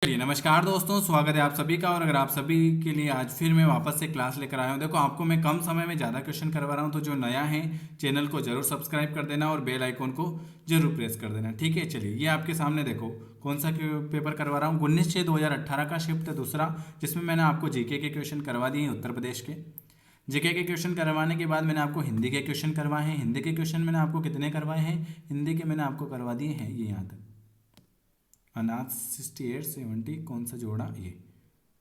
चलिए नमस्कार दोस्तों, स्वागत है आप सभी का। और अगर आप सभी के लिए आज फिर मैं वापस से क्लास लेकर आया हूँ। देखो, आपको मैं कम समय में ज़्यादा क्वेश्चन करवा रहा हूँ, तो जो नया है चैनल को जरूर सब्सक्राइब कर देना और बेल आइकॉन को जरूर प्रेस कर देना, ठीक है। चलिए, ये आपके सामने देखो कौन सा पेपर करवा रहा हूँ। 19/6/2018 का शिफ्ट दूसरा, जिसमें मैंने आपको जीके के क्वेश्चन करवा दिए हैं उत्तर प्रदेश के। जीके के क्वेश्चन करवाने के बाद मैंने आपको हिंदी के क्वेश्चन करवाए हैं। हिंदी के क्वेश्चन मैंने आपको कितने करवाए हैं? हिंदी के मैंने आपको करवा दिए हैं ये यहाँ तक अनाथ 68 70 कौन सा जोड़ा ये।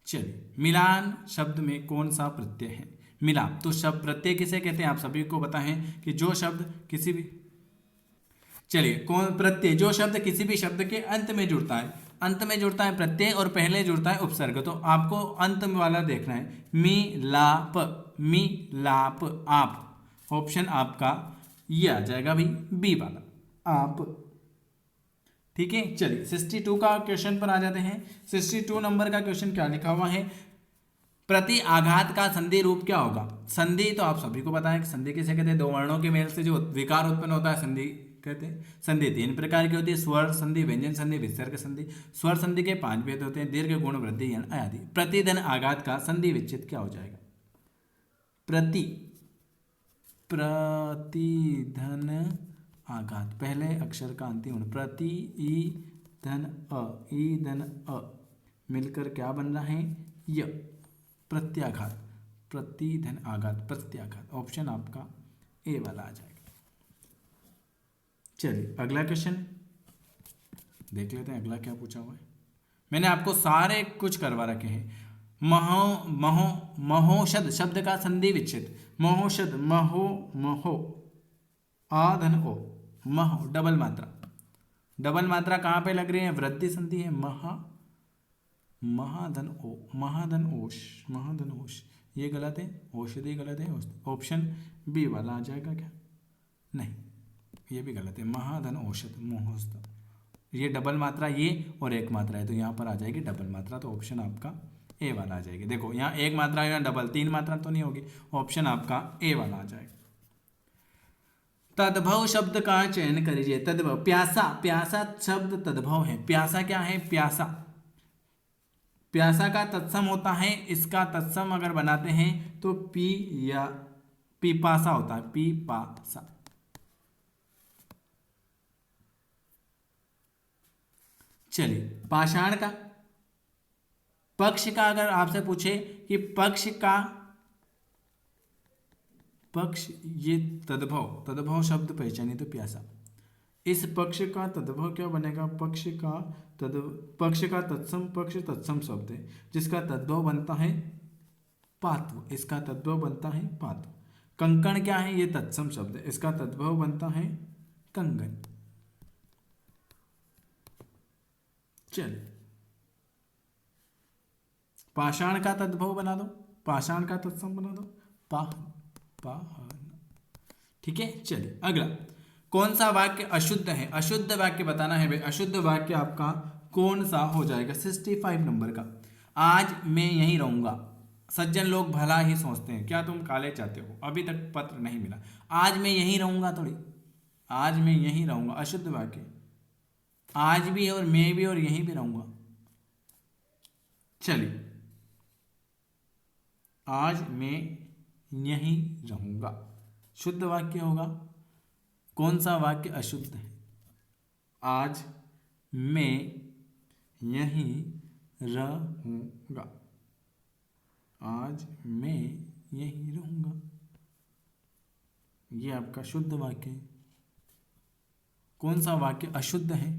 चलिए, मिलान शब्द में कौन सा प्रत्यय है? मिलाप। तो शब्द प्रत्यय किसे कहते हैं? आप सभी को पता है कि जो शब्द किसी भी, चलिए, कौन प्रत्यय? जो शब्द किसी भी शब्द के अंत में जुड़ता है, अंत में जुड़ता है प्रत्यय और पहले जुड़ता है उपसर्ग। तो आपको अंत वाला देखना है। मिलाप, मिलाप, आप। ऑप्शन आपका ये आ जाएगा भाई, बी वाला, आप। ठीक है, चलिए 62 का क्वेश्चन पर आ जाते हैं। 62 नंबर का क्वेश्चन क्या लिखा हुआ है? प्रति आघात का संधि रूप क्या होगा? संधि तो आप सभी को पता है कि संधि किसे कहते हैं? दो वर्णों के मेल से जो विकार उत्पन्न होता है संधि कहते हैं। संधि तीन प्रकार की होती है: स्वर संधि, व्यंजन संधि, विसर्ग संधि। स्वर संधि के 5 भेद होते हैं: दीर्घ, गुण, वृद्धि, यण आदि। प्रतिधन आघात का संधि विच्छेद क्या हो जाएगा? प्रतिधन आघात, पहले अक्षर का अंतिम वर्ण प्रति, ई धन अ, ई धन अ मिलकर क्या बन रहा है? य, प्रत्याघात। प्रतिधन आघात, प्रत्याघात। ऑप्शन आपका ए वाला आ जाएगा। चलिए, अगला क्वेश्चन देख लेते हैं। अगला क्या पूछा हुआ है? मैंने आपको सारे कुछ करवा रखे हैं। महो महो महोषध शब्द का संधि विच्छेद। महोषध, महो, महो, आ धन ओ, महो, डबल मात्रा। डबल मात्रा कहाँ पे लग रही है? वृद्धि संधि है। महा, महाधन ओ, महाधन ओष, महाधन ओष। ये गलत है, औषधि गलत है। ऑप्शन बी वाला आ जाएगा क्या? नहीं, ये भी गलत है। महाधन औषध, मोहस्त। ये डबल मात्रा ये और एक मात्रा है, तो यहाँ पर आ जाएगी डबल मात्रा। तो ऑप्शन आपका ए वाला आ जाएगी। देखो, यहाँ एक मात्रा है, यहाँ डबल, तीन मात्रा तो नहीं होगी। ऑप्शन आपका ए वाला आ जाएगा। तद्भव शब्द का चयन करिए। तद्भव, प्यासा, प्यासा शब्द तद्भव है। प्यासा क्या है? प्यासा, प्यासा का तत्सम होता है। इसका तत्सम अगर बनाते हैं तो पी या पीपासा होता है, पीपासा। चलिए, पाषाण का, पक्ष का अगर आपसे पूछे कि पक्ष का, पक्ष ये तद्भव, तद्भव शब्द पहचानिए तो प्यासा। इस पक्ष का तद्भव क्या बनेगा? पक्ष का पक्ष का तत्सम, पक्ष तत्सम शब्द है जिसका तद्भव बनता है पात्व। इसका तद्भव बनता है पात्व। कंकण क्या है? ये तत्सम शब्द है, इसका तद्भव बनता है कंगन। चलिए, पाषाण का तद्भव बना दो, पाषाण का तत्सम बना दो पाहन, पाहन। ठीक है, चलिए अगला। कौन सा वाक्य अशुद्ध है? अशुद्ध वाक्य बताना है भाई। अशुद्ध वाक्य आपका कौन सा हो जाएगा? 65 नंबर का। आज मैं यहीं रहूंगा। सज्जन लोग भला ही सोचते हैं, क्या तुम काले चाहते हो? अभी तक पत्र नहीं मिला। आज मैं यहीं रहूंगा, थोड़ी आज मैं यहीं रहूंगा, अशुद्ध वाक्य। आज भी और मैं भी और यहीं भी रहूंगा। चलिए, आज मैं यहीं रहूंगा शुद्ध वाक्य होगा। कौन सा वाक्य अशुद्ध है? आज मैं यहीं रहूंगा, आज मैं यहीं रहूंगा, ये आपका शुद्ध वाक्य है। कौन सा वाक्य अशुद्ध है?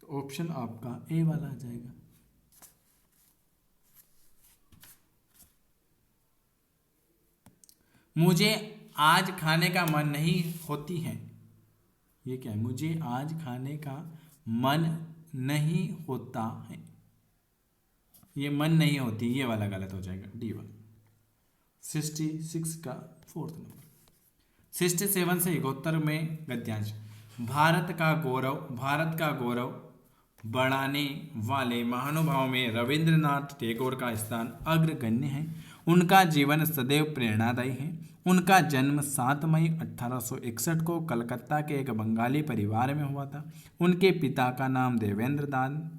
तो ऑप्शन आपका ए वाला आ जाएगा। मुझे आज खाने का मन नहीं होती है। ये क्या है? मुझे आज खाने का मन नहीं होता है, ये मन नहीं होती, ये वाला गलत हो जाएगा, डी वाला। 66 का 4th नंबर। 67 से 71 में गद्यांश। भारत का गौरव, भारत का गौरव बढ़ाने वाले महानुभावों में रविंद्रनाथ टैगोर का स्थान अग्रगण्य है। उनका जीवन सदैव प्रेरणादायी है। उनका जन्म 7 मई 1861 को कलकत्ता के एक बंगाली परिवार में हुआ था। उनके पिता का नाम देवेंद्र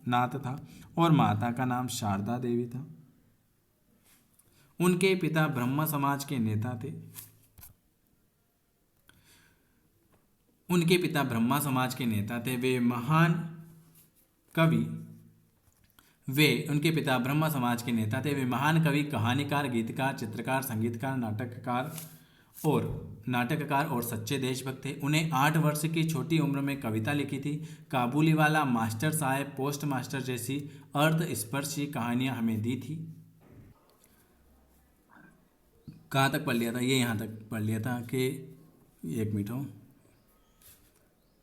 नाथ था और माता का नाम शारदा देवी था। उनके पिता ब्रह्म समाज के नेता थे। उनके पिता ब्रह्मा समाज के नेता थे। वे महान कवि वे उनके पिता ब्रह्मा समाज के नेता थे। वे महान कवि, कहानीकार, गीतकार, चित्रकार, संगीतकार, नाटककार और सच्चे देशभक्त थे। उन्हें 8 वर्ष की छोटी उम्र में कविता लिखी थी। काबुलीवाला, मास्टर साहेब, पोस्ट मास्टर जैसी अर्थस्पर्शी कहानियां हमें दी थी। कहाँ तक पढ़ लिया था? ये यहाँ तक पढ़ लिया था कि एक मिनट हो,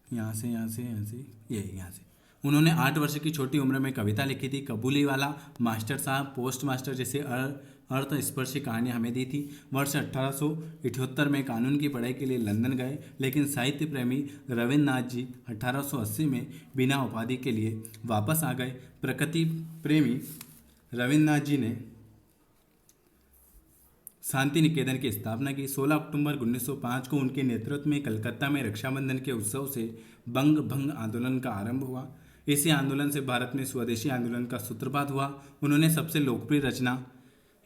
यहाँ से यहाँ से उन्होंने 8 वर्ष की छोटी उम्र में कविता लिखी थी। कबूलीवाला, मास्टर साहब, पोस्ट मास्टर जैसे अर्थस्पर्शी कहानियाँ हमें दी थी। वर्ष 1878 में कानून की पढ़ाई के लिए लंदन गए, लेकिन साहित्य प्रेमी रविन्द्रनाथ जी 1880 में बिना उपाधि के लिए वापस आ गए। प्रकृति प्रेमी रविन्द्रनाथ जी ने शांति निकेतन की स्थापना की। 16 अक्टूबर 1905 को उनके नेतृत्व में कलकत्ता में रक्षाबंधन के उत्सव से बंग भंग आंदोलन का आरंभ हुआ। इसी आंदोलन से भारत में स्वदेशी आंदोलन का सूत्रपात हुआ। उन्होंने सबसे लोकप्रिय रचना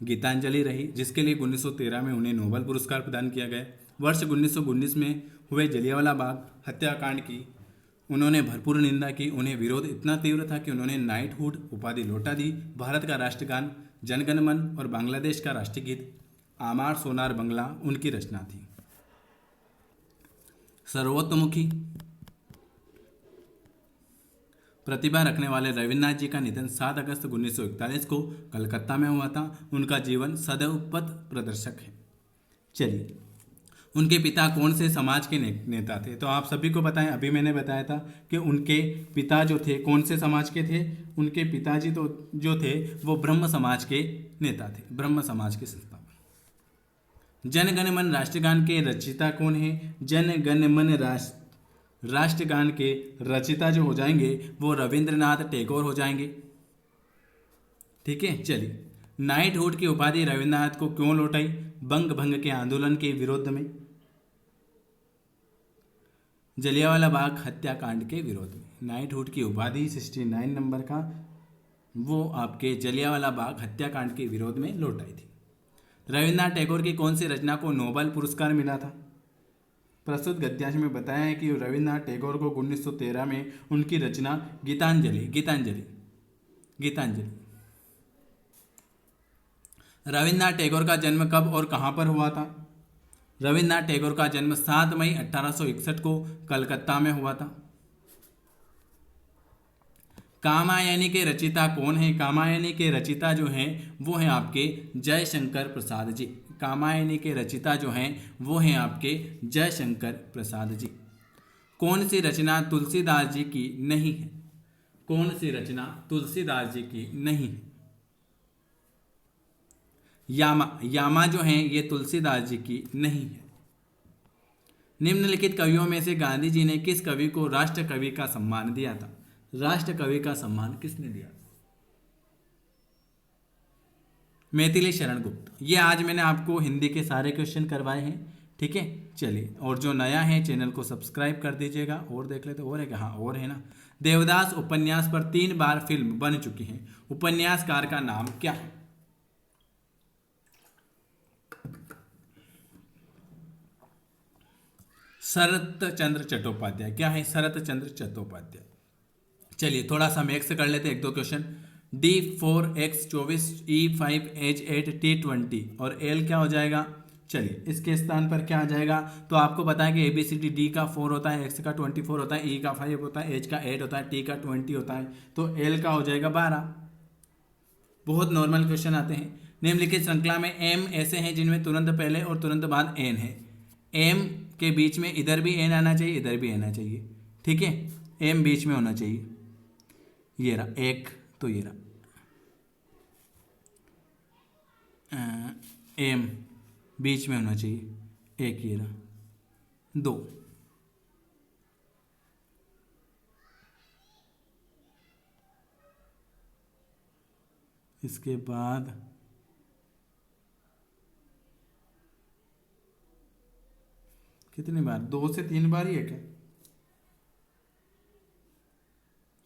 गीतांजलि रही, जिसके लिए 1913 में उन्हें नोबेल पुरस्कार प्रदान किया गया। वर्ष 1919 में हुए जलियांवाला बाग हत्याकांड की उन्होंने भरपूर निंदा की। उन्हें विरोध इतना तीव्र था कि उन्होंने नाइटहुड उपाधि लौटा दी। भारत का राष्ट्रगान जनगण मन और बांग्लादेश का राष्ट्रीय गीत आमार सोनार बंगला उनकी रचना थी। सर्वतोमुखी प्रतिभा रखने वाले रविन्द्रनाथ जी का निधन 7 अगस्त 1941 को कलकत्ता में हुआ था। उनका जीवन सदैव पथ प्रदर्शक है। चलिए, उनके पिता कौन से समाज के नेता थे? तो आप सभी को पता है, अभी मैंने बताया था कि उनके पिता जो थे कौन से समाज के थे। उनके पिताजी तो जो थे वो ब्रह्म समाज के नेता थे, ब्रह्म समाज के संस्थापक। जन गण मन राष्ट्रगान के रचयिता कौन है? जन गण मन राष्ट्रगान के रचयिता जो हो जाएंगे वो रविंद्रनाथ टैगोर हो जाएंगे। ठीक है, चलिए, नाइटहुड की उपाधि रविंद्रनाथ को क्यों लौटाई? बंग भंग के आंदोलन के विरोध में, जलियांवाला बाग हत्याकांड के विरोध में। नाइटहुड की उपाधि 69 नंबर का वो आपके जलियांवाला बाग हत्याकांड के विरोध में लौटाई थी। रविन्द्रनाथ टैगोर की कौन सी रचना को नोबेल पुरस्कार मिला था? प्रस्तुत गद्यांश में बताया है कि रविन्द्रनाथ टैगोर को 1913 में उनकी रचना गीतांजलि। रविन्द्रनाथ टैगोर का जन्म कब और कहां पर हुआ था? रविन्द्रनाथ टैगोर का जन्म 7 मई 1861 को कलकत्ता में हुआ था। कामायनी के रचयिता कौन है? कामायनी के रचयिता जो हैं वो हैं आपके जयशंकर प्रसाद जी। कामायनी के रचयिता जो हैं वो हैं आपके जयशंकर प्रसाद जी। कौन सी रचना तुलसीदास जी की नहीं है? कौन सी रचना तुलसीदास जी की नहीं है? यामा जो हैं ये तुलसीदास जी की नहीं है। निम्नलिखित कवियों में से गांधी जी ने किस कवि को राष्ट्र कवि का सम्मान दिया था? राष्ट्र कवि का सम्मान किसने दिया? मैथिली शरण गुप्त। ये आज मैंने आपको हिंदी के सारे क्वेश्चन करवाए हैं। ठीक है, चलिए, और जो नया है चैनल को सब्सक्राइब कर दीजिएगा। और देख लेते, और है क्या? हाँ, और है ना। देवदास उपन्यास पर 3 बार फिल्म बन चुकी है। उपन्यासकार का नाम क्या है? शरत चंद्र चट्टोपाध्याय। क्या है? शरत चंद्र चट्टोपाध्याय। चलिए, थोड़ा सा मैक्स कर लेते हैं, 1-2 क्वेश्चन। D4X 24, E5H 8, T20 और L क्या हो जाएगा? चलिए, इसके स्थान पर क्या आ जाएगा? तो आपको पता है कि ABCD D का 4 होता है, X का 24 होता है, E का 5 होता है, H का 8 होता है, T का 20 होता है, तो L का हो जाएगा 12। बहुत नॉर्मल क्वेश्चन आते हैं। निम्नलिखित श्रृंखला में M ऐसे हैं जिनमें तुरंत पहले और तुरंत बाद N है। M के बीच में इधर भी N आना चाहिए, इधर भी आना चाहिए। ठीक है, M बीच में होना चाहिए। ये रहा एक, तो ये रहा M बीच में होना चाहिए, एक ये रहा 2। इसके बाद कितनी बार, 2 से 3 बार ही है क्या?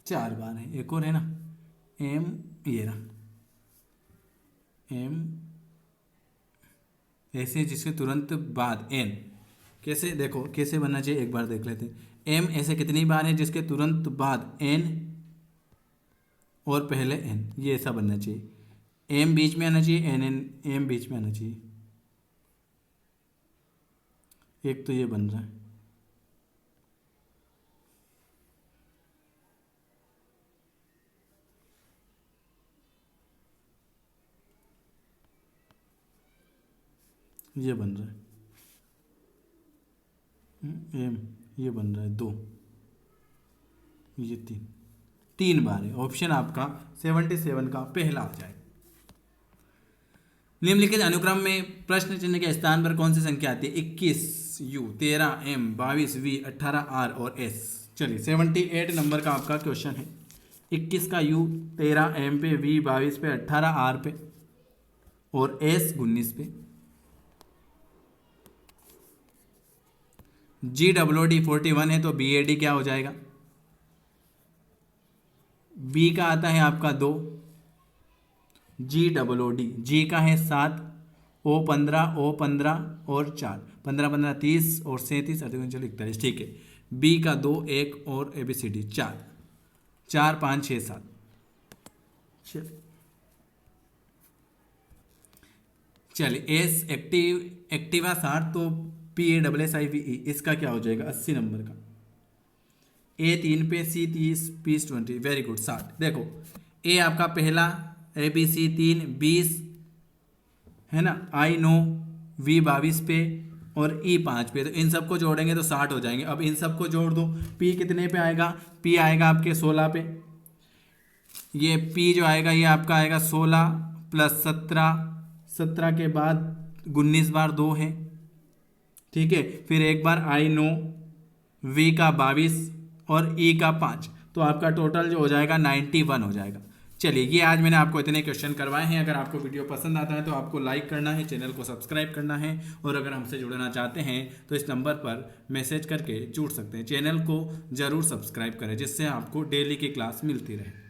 4 बार है। एक और है ना, एम, ये रहा एम, ऐसे जिसके तुरंत बाद एन। कैसे, देखो कैसे बनना चाहिए एक बार देख लेते हैं। एम ऐसे कितनी बार है जिसके तुरंत बाद एन और पहले एन, ये ऐसा बनना चाहिए। एम बीच में आना चाहिए, एन एन एम बीच में आना चाहिए। एक तो ये बन रहा है। ये बन रहा है एम, ये बन रहा है 2, ये 3 बार है। ऑप्शन आपका 77 का पहला आ जाएगा। निम्नलिखित अनुक्रम में प्रश्न चिन्ह के स्थान पर कौन सी संख्या आती है? 21 यू, 13 एम, 22 वी, 18 आर और एस। चलिए 78 नंबर का आपका क्वेश्चन है। 21 का यू 13 एम पे, वी 22 पे, 18 आर पे और एस 19 पे। GWD 41 है तो BAD क्या हो जाएगा? बी का आता है आपका 2, GWD, जी का है 7, O15 और 4, 15 15 30 और 37 38 41, ठीक है। बी का 2, 1 और ABCD 4, 4 5 6 7। चलिए एस एक्टिवा 60 तो PASSIVE इसका क्या हो जाएगा? 80 नंबर का। ए 3 पे, सी 30, पी 20, वेरी गुड 60। देखो ए आपका पहला, ABC 3 20 है ना, I 9, V 22 पे और E 5 पे, तो इन सबको जोड़ेंगे तो 60 हो जाएंगे। अब इन सबको जोड़ दो, P कितने पे आएगा? P आएगा आपके 16 पे। ये P जो आएगा ये आपका आएगा 16 प्लस 17, 17 के बाद 19 बार 2 है, ठीक है। फिर एक बार I 9, V का 22 और E का 5, तो आपका टोटल जो हो जाएगा 91 हो जाएगा। चलिए ये आज मैंने आपको इतने क्वेश्चन करवाए हैं। अगर आपको वीडियो पसंद आता है तो आपको लाइक करना है, चैनल को सब्सक्राइब करना है और अगर हमसे जुड़ना चाहते हैं तो इस नंबर पर मैसेज करके जुड़ सकते हैं। चैनल को ज़रूर सब्सक्राइब करें जिससे आपको डेली की क्लास मिलती रहे।